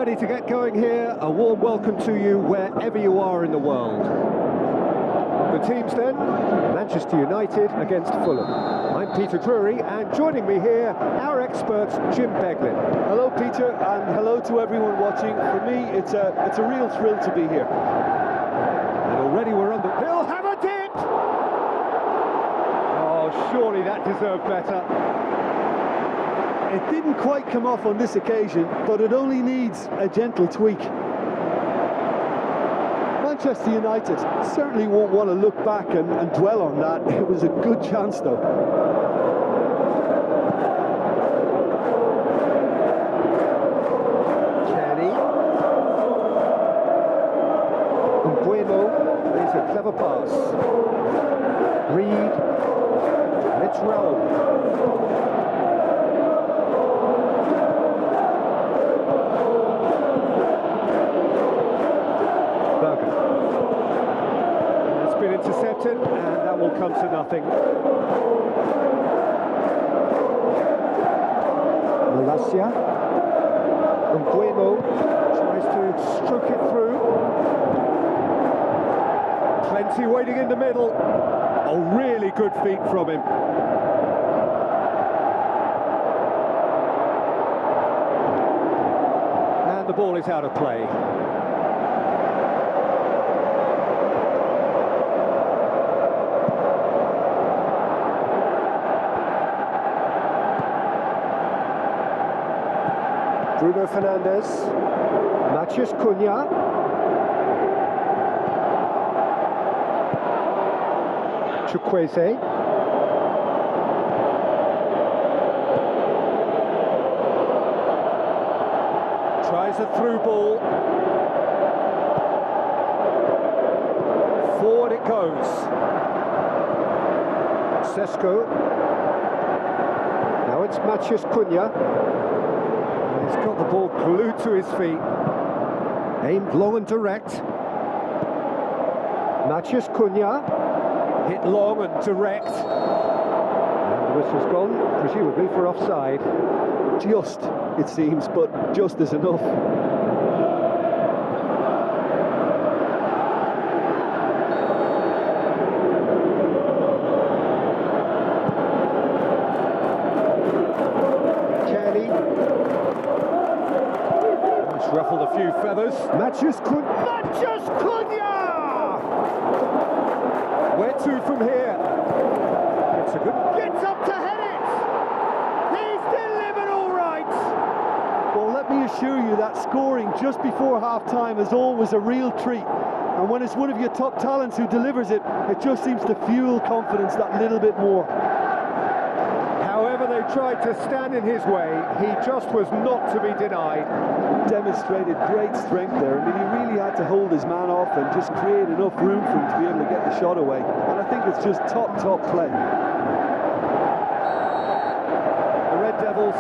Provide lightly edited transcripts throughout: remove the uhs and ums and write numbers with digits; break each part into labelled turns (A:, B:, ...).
A: ready to get going here. A warm welcome to you wherever you are in the world. The teams then, Manchester United against Fulham. I'm Peter Drury, and joining me here, our expert, Jim Beglin.
B: Hello Peter, and hello to everyone watching. For me, it's a real thrill to be here.
A: And already we're on the... He'll have a dip! Oh, surely that deserved better.
B: It didn't quite come off on this occasion, but it only needs a gentle tweak. Manchester United certainly won't want to look back and dwell on that. It was a good chance though.
A: Kenny. Bueno plays a clever pass. Reed. Let's roll. Intercepted, and that will come to nothing. Malacia. Bueno tries to stroke it through. Plenty waiting in the middle. Oh, really good feet from him. And the ball is out of play. Bruno Fernandes, Matheus Cunha, Chukwueze, tries a through ball, forward it goes, Sesko, now it's Matheus Cunha. He's got the ball glued to his feet, aimed long and direct. Matheus Cunha, hit long and direct. And the whistle's gone, presumably for offside.
B: Just, it seems, but just is enough.
A: Ruffled a few feathers. Matheus Cunha! Where to from here? It's a good... Gets up to head it! He's delivered all right!
B: Well, let me assure you that scoring just before half-time is always a real treat. And when it's one of your top talents who delivers it, it just seems to fuel confidence that little bit more.
A: However they tried to stand in his way, he just was not to be denied.
B: Demonstrated great strength there. I mean, he really had to hold his man off and just create enough room for him to be able to get the shot away. And I think it's just top play.
A: The Red Devils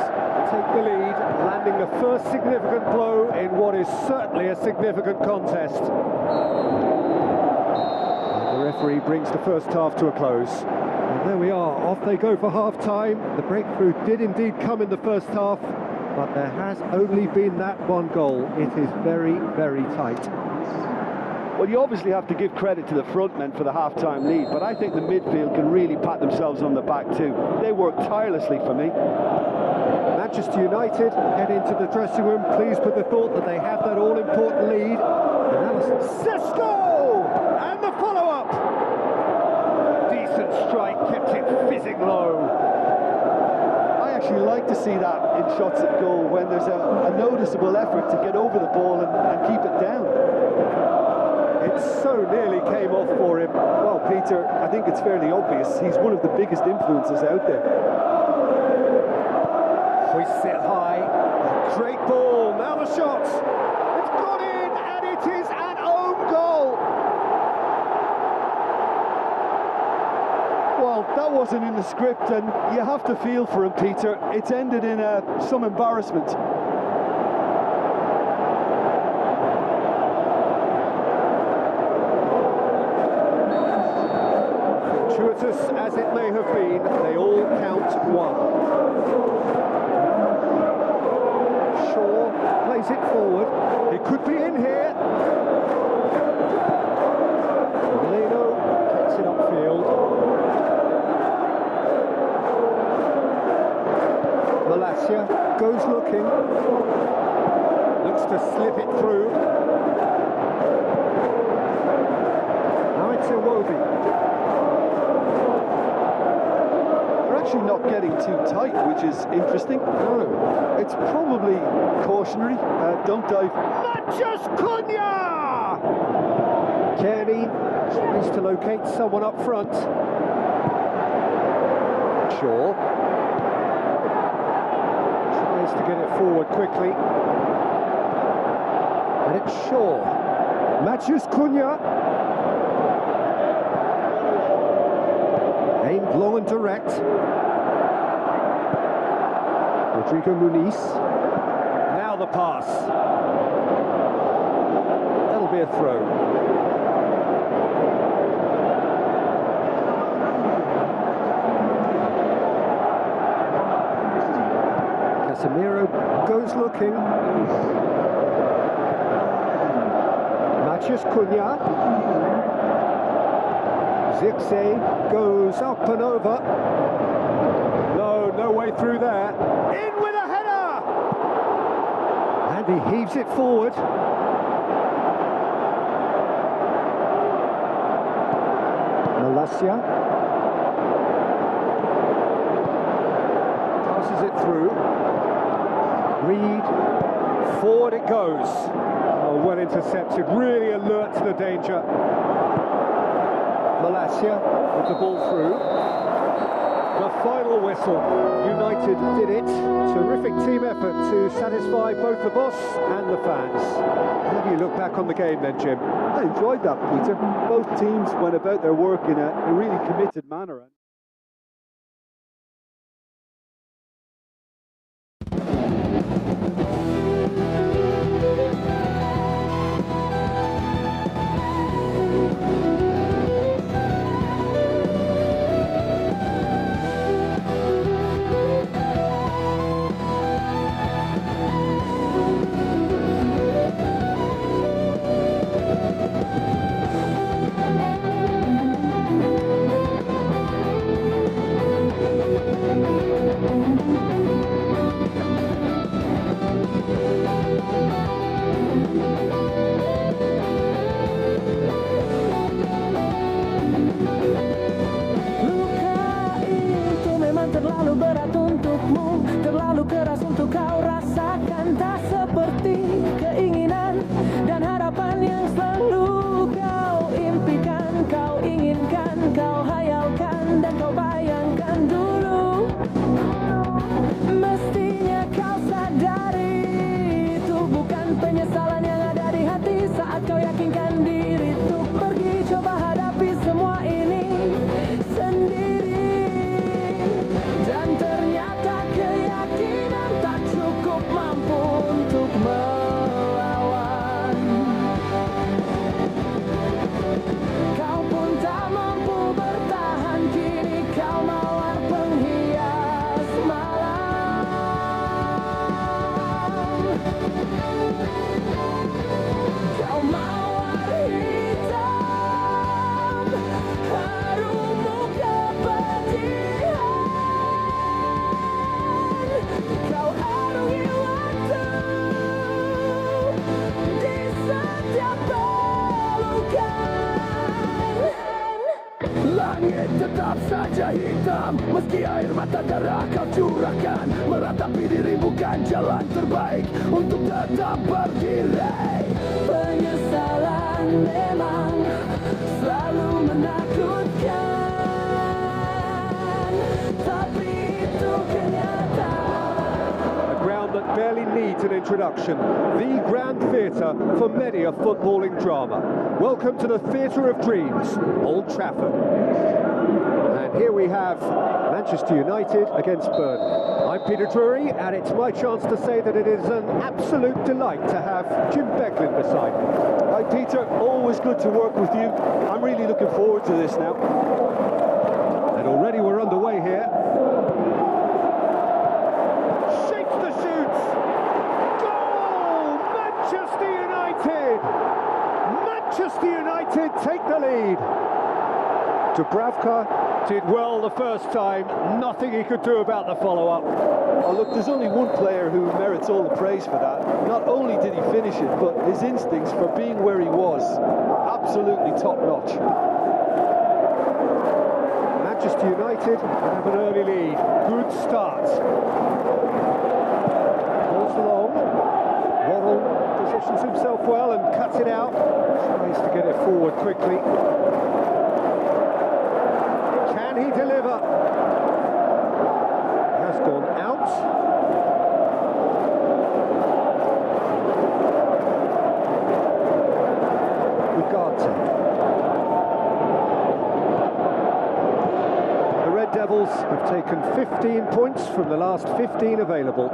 A: take the lead, landing the first significant blow in what is certainly a significant contest. And the referee brings the first half to a close. And there we are, off they go for half-time. The breakthrough did indeed come in the first half, but there has only been that one goal. It is very, very tight.
B: Well, you obviously have to give credit to the front men for the half-time lead, but I think the midfield can really pat themselves on the back too. They worked tirelessly for me.
A: Manchester United head into the dressing room, pleased with the thought that they have that all-important lead. Sesko! And the follow-up! Decent strike, kept it fizzing low.
B: I actually like to see that in shots at goal, when there's a noticeable effort to get over the ball and keep it down.
A: It so nearly came off for him.
B: Well, Peter, I think it's fairly obvious. He's one of the biggest influences out there.
A: Hoists it high. Great ball. Now the shot. It's gone in, and it is an own goal.
B: Well, that wasn't in the script, and you have to feel for him, Peter. It's ended in some embarrassment.
A: Fortuitous as it may have been, they all count one. Shaw plays it forward. It could be in here. Molino gets it upfield. Malacia goes looking. Looks to slip it through. Now it's Iwobi.
B: Actually not getting too tight, which is interesting.
A: No.
B: It's probably cautionary. Don't dive.
A: Matches Cunha! Kearney tries to locate someone up front. Shaw tries to get it forward quickly. And it's Shaw. Matches Cunha. Aimed long and direct. Rodrigo Muniz. Now the pass. That'll be a throw. Casemiro goes looking. Mathias Cunha. Zirkzee goes up and over. No way through there. In with a header! And he heaves it forward. Malacia passes it through. Reed, forward it goes. Oh, well intercepted, really alert to the danger. Malacia with the ball through. The final whistle. United did it. Terrific team effort to satisfy both the boss and the fans. How do you look back on the game then, Jim?
B: I enjoyed that, Peter. Both teams went about their work in a really committed manner.
C: Tetap saja hitam, meski air mata darah kau curahkan. Meratapi diri bukan jalan terbaik untuk tetap berdiri. Penyesalan memang selalu menakutkan, tapi itu kenyataan.
A: A ground that barely needs an introduction. The Grand Theatre for many a footballing drama. Welcome to the Theatre of Dreams, Old Trafford. And here we have Manchester United against Burnley. I'm Peter Drury, and it's my chance to say that it is an absolute delight to have Jim Beglin beside me.
B: Hi Peter, always good to work with you. I'm really looking forward to this now.
A: And already we're underway here. Shakes the shoots! Goal! the lead. Dubravka did well the first time, nothing he could do about the follow-up.
B: Oh, look, there's only one player who merits all the praise for that. Not only did he finish it, but his instincts for being where he was, absolutely top-notch.
A: Manchester United have an early lead. Good start. Balls along. Waddle positions himself well and cuts it out. Tries to get it forward quickly. Can he deliver? Has gone out. Ugarte. The Red Devils have taken 15 points from the last 15 available.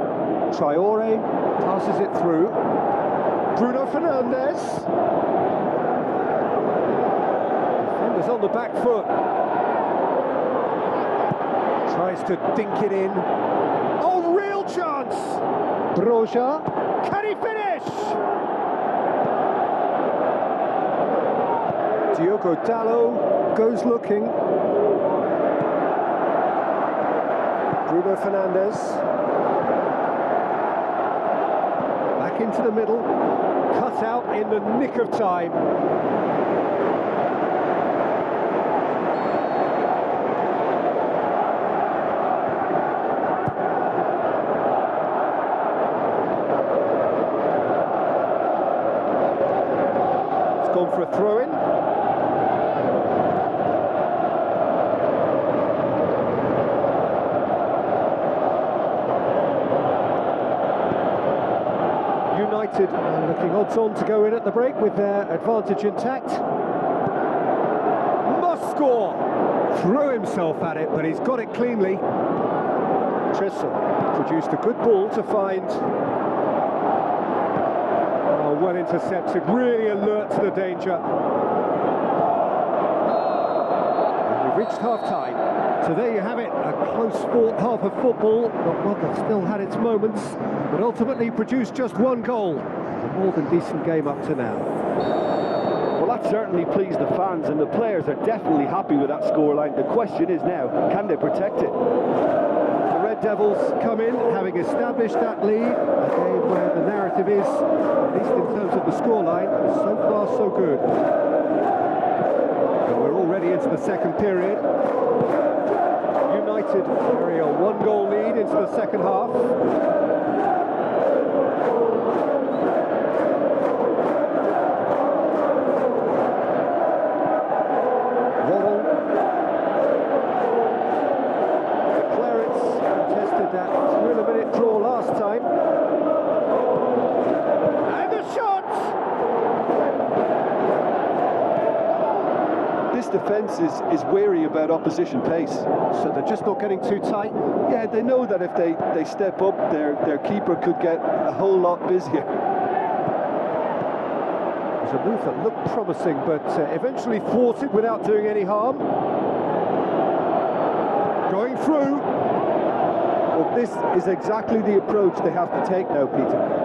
A: Traore passes it through. Bruno Fernandes. Defenders on the back foot. Tries to dink it in. Oh, real chance! Broja. Can he finish? Diogo Dalot goes looking. Bruno Fernandes. Back into the middle. Cut out in the nick of time. Gone for a throw-in. United are looking odds-on to go in at the break with their advantage intact. Must score! Threw himself at it, but he's got it cleanly. Tressel produced a good ball to find... well intercepted, really alert to the danger. And we've reached half-time. So there you have it, a close-fought half of football, but one that still had its moments, but ultimately produced just one goal. A more than decent game up to now.
B: Well, that certainly pleased the fans, and the players are definitely happy with that scoreline. The question is now, can they protect it?
A: The Red Devils come in, having established that lead, a game where the narrative is, at least in terms of the scoreline, so far so good. And we're already into the second period. United carry a one-goal lead into the second half. Waddle. The Clarets contested that thriller-minute draw last time. And the shot!
B: This defence is wary about opposition pace.
A: So they're just not getting too tight.
B: Yeah, they know that if they step up, their keeper could get a whole lot busier.
A: It was a move that looked promising, but eventually thwarted without doing any harm. Going through.
B: Well, this is exactly the approach they have to take now, Peter.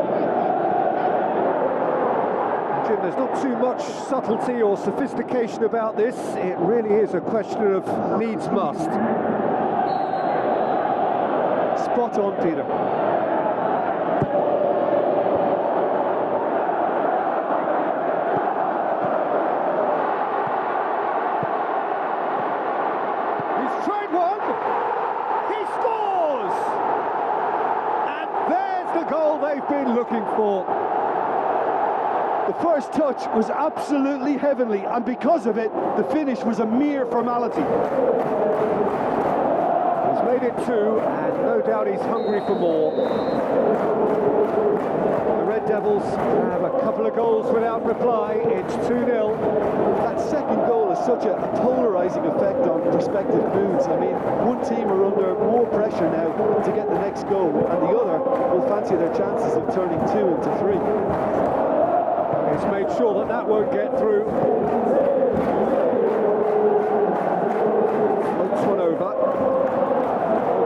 A: Jim, there's not too much subtlety or sophistication about this. It really is a question of needs must.
B: Spot on, Peter.
A: He's tried one. He scores! And there's the goal they've been looking for.
B: The first touch was absolutely heavenly, and because of it, the finish was a mere formality.
A: He's made it two, and no doubt he's hungry for more. The Red Devils have a couple of goals without reply. It's 2-0.
B: That second goal has such a polarising effect on prospective moods. I mean, one team are under more pressure now to get the next goal, and the other will fancy their chances of turning 2 into 3.
A: He's made sure that that won't get through. Floats one over.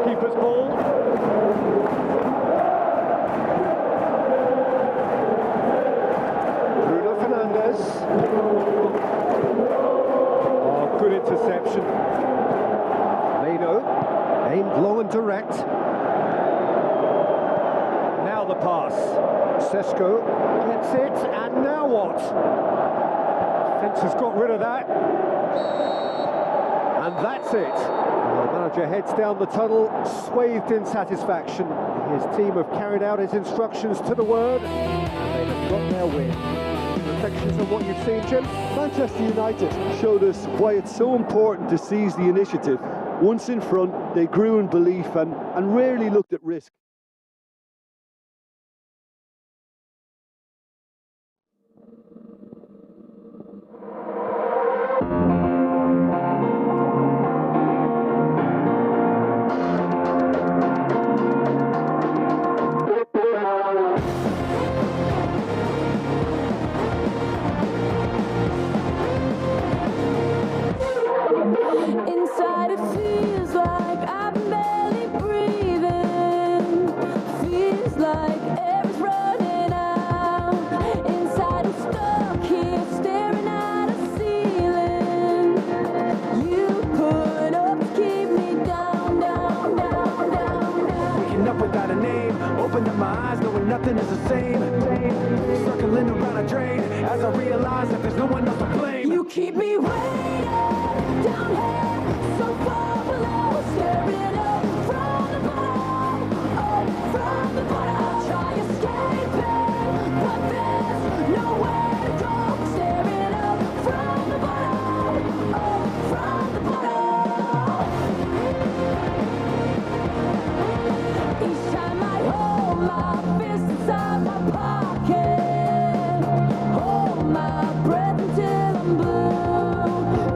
A: Goalkeeper's ball. Bruno Fernandes. Aimed long and direct. Now the pass. Sesko gets it, and now what? Fence has got rid of that. And that's it. The manager heads down the tunnel, swathed in satisfaction. His team have carried out his instructions to the word, and they have got their win. Reflections on what you've seen, Jim?
B: Manchester United showed us why it's so important to seize the initiative. Once in front, they grew in belief and rarely looked at risk.
C: Inside it feels like I'm barely breathing. Feels like air's running out. Inside I'm stuck here staring at a ceiling. You put up to keep me down, down, down, down, down.
D: Waking up without a name, opening my eyes knowing nothing is the same. Circling around a drain as I realize that there's no one else to blame.
C: You keep me waiting down here, so far below, staring up from the bottom, up from the bottom. I try escaping, but there's nowhere to go. Staring up from the bottom, up from the bottom. Each time I hold my fist inside my pocket, hold my breath until I'm blue.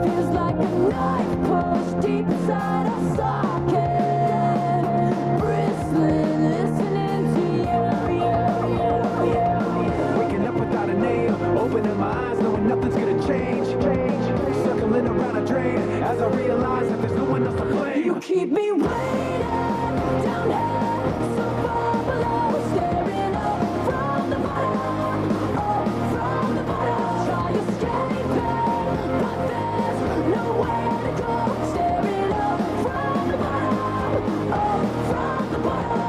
C: Feels like a knife pushed deep inside a socket. Bristling, listening to you.
D: Waking up without a name, opening my eyes knowing nothing's gonna change. Circling around a drain as I realize that there's no one else to blame.
C: You keep me waiting down here, so far below, staring up from the bottom, up from the bottom. Try escaping, but there's nowhere to go. Staring up from the bottom, up from the bottom.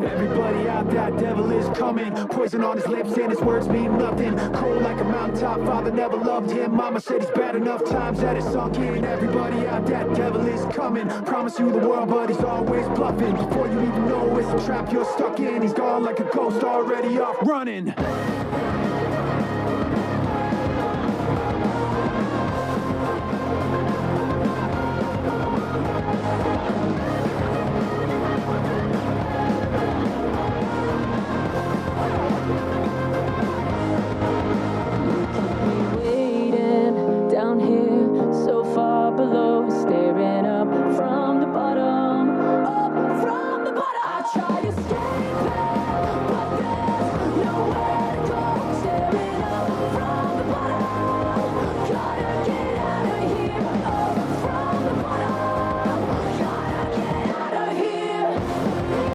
D: Everybody out there, devil is coming. Poison on his lips and his words mean nothing. Cold like a mountaintop, father never loved him. Mama said he's bad enough times that it's sunk in. Everybody out there, devil is coming. Promise you the world, but he's always bluffing. Before you even know it's a trap you're stuck in, he's gone like a ghost already off running.